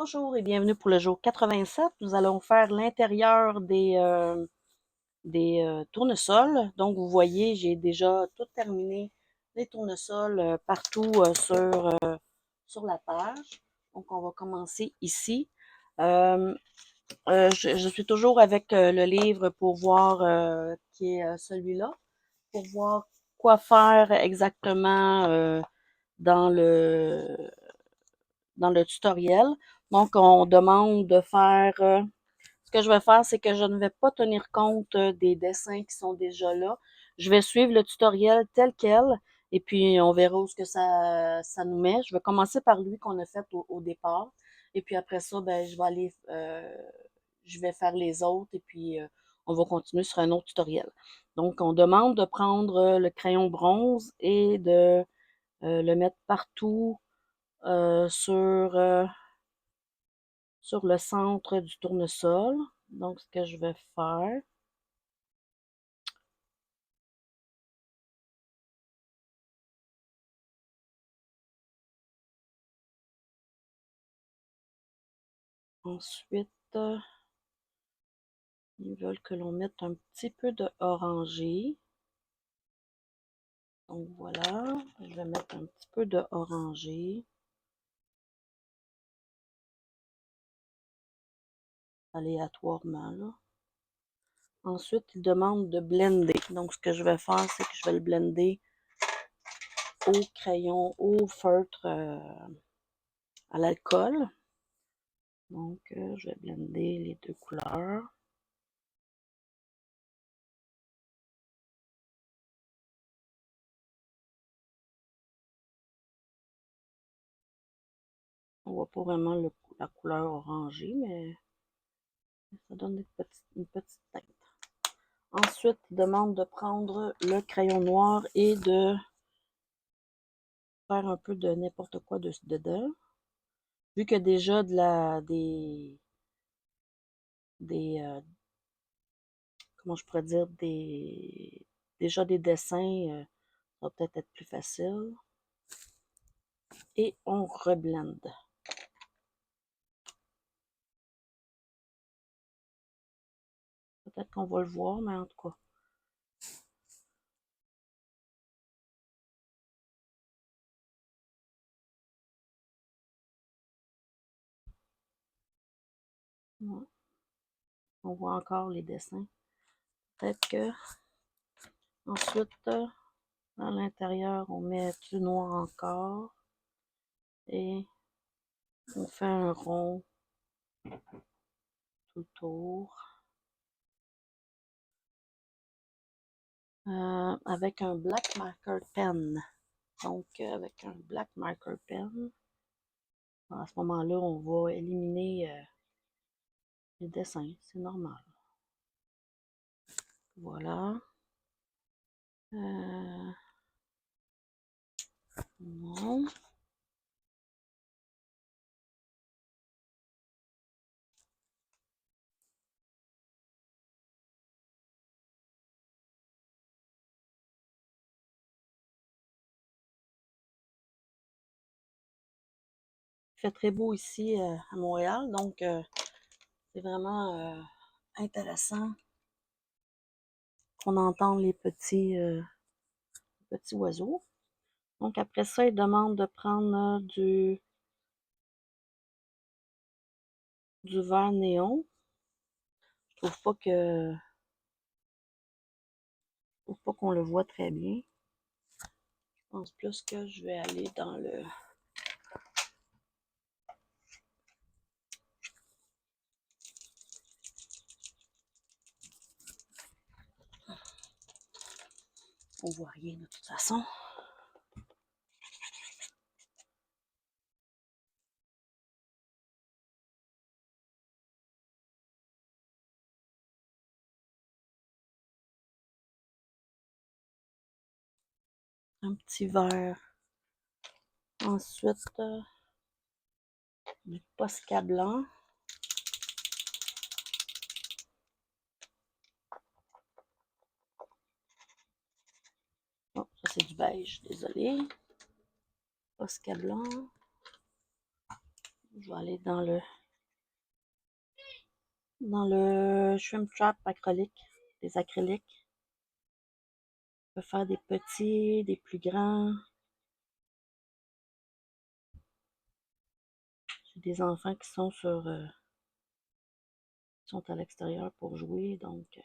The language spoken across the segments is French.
Bonjour et bienvenue pour le jour 87. Nous allons faire l'intérieur des tournesols. Donc, vous voyez, j'ai déjà tout terminé les tournesols partout sur la page. Donc, on va commencer ici. Euh, je suis toujours avec le livre pour voir qui est celui-là, pour voir quoi faire exactement dans le tutoriel. Donc, on demande de faire... ce que je vais faire, c'est que je ne vais pas tenir compte des dessins qui sont déjà là. Je vais suivre le tutoriel tel quel et puis on verra où ce que ça nous met. Je vais commencer par lui qu'on a fait au départ. Et puis après ça, ben, je vais faire les autres et puis on va continuer sur un autre tutoriel. Donc, on demande de prendre le crayon bronze et de le mettre partout euh, sur, euh, sur le centre du tournesol. Donc, ce que je vais faire, ensuite, ils veulent que l'on mette un petit peu de orangé. Donc voilà, je vais mettre un petit peu de orangé aléatoirement là. Ensuite, ils demandent de blender. Donc, ce que je vais faire, c'est que je vais le blender au crayon, au feutre à l'alcool. Donc, je vais blender les deux couleurs. On voit pas vraiment la couleur orangée, mais ça donne une petite teinte. Ensuite, il demande de prendre le crayon noir et de faire un peu de n'importe quoi dedans. Vu que déjà comment je pourrais dire, déjà des dessins, ça va peut-être être plus facile. Et on reblende. Peut-être qu'on va le voir, mais en tout cas. Ouais. On voit encore les dessins. Peut-être que ensuite, à l'intérieur, on met du noir encore. Et on fait un rond tout autour. Avec un black marker pen. Donc, avec un black marker pen, à ce moment-là, on va éliminer les dessins. C'est normal. Voilà. Non. Il fait très beau ici à Montréal, donc c'est vraiment intéressant qu'on entende les petits oiseaux. Donc après ça, il demande de prendre du vert néon. Je trouve pas qu'on le voit très bien. Je pense plus que je vais aller dans le... On voit rien de toute façon. Un petit vert. Ensuite, du Posca blanc. Oh, ça c'est du beige, désolé. Posca blanc. Je vais aller dans le shrimp trap acrylique, des acryliques. Je peux faire des petits, des plus grands. J'ai des enfants qui sont à l'extérieur pour jouer, donc c'est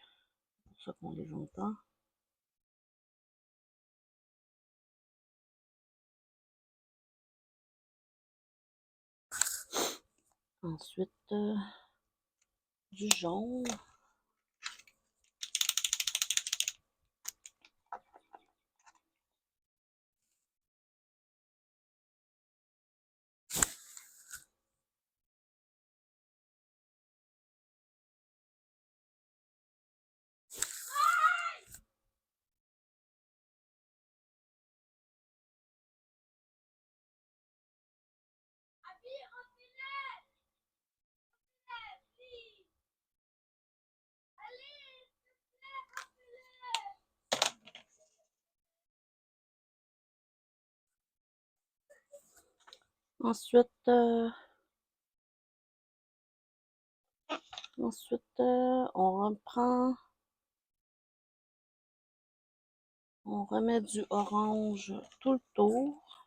pour ça qu'on les entend. Ensuite, du jaune. Ensuite, on remet du orange tout le tour.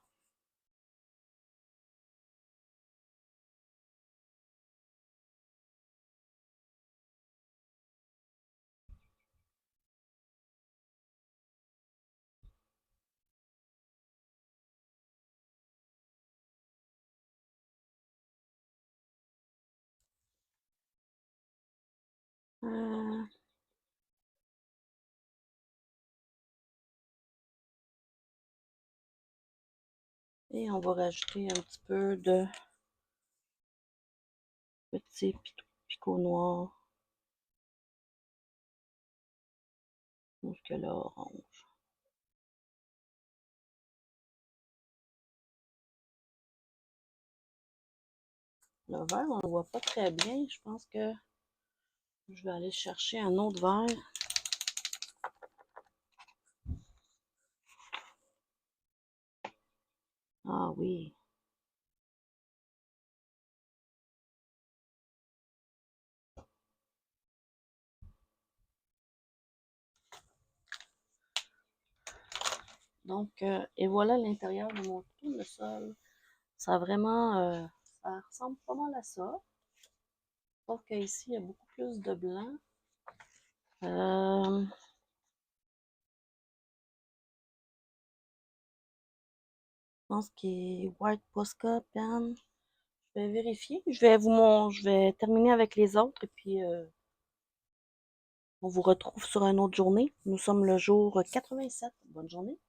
Euh, et on va rajouter un petit peu de petit picot noir. Jusque-là, orange. Le vert, on ne le voit pas très bien. Je pense que je vais aller chercher un autre verre. Ah oui. Donc, et voilà l'intérieur de mon tournesol. Ça a vraiment, ça ressemble pas mal à ça. Sauf qu'ici, il y a beaucoup plus de blanc. Je pense qu'il est White Posca Pen. Je vais vérifier. Je vais terminer avec les autres et puis on vous retrouve sur une autre journée. Nous sommes le jour 87. Bonne journée.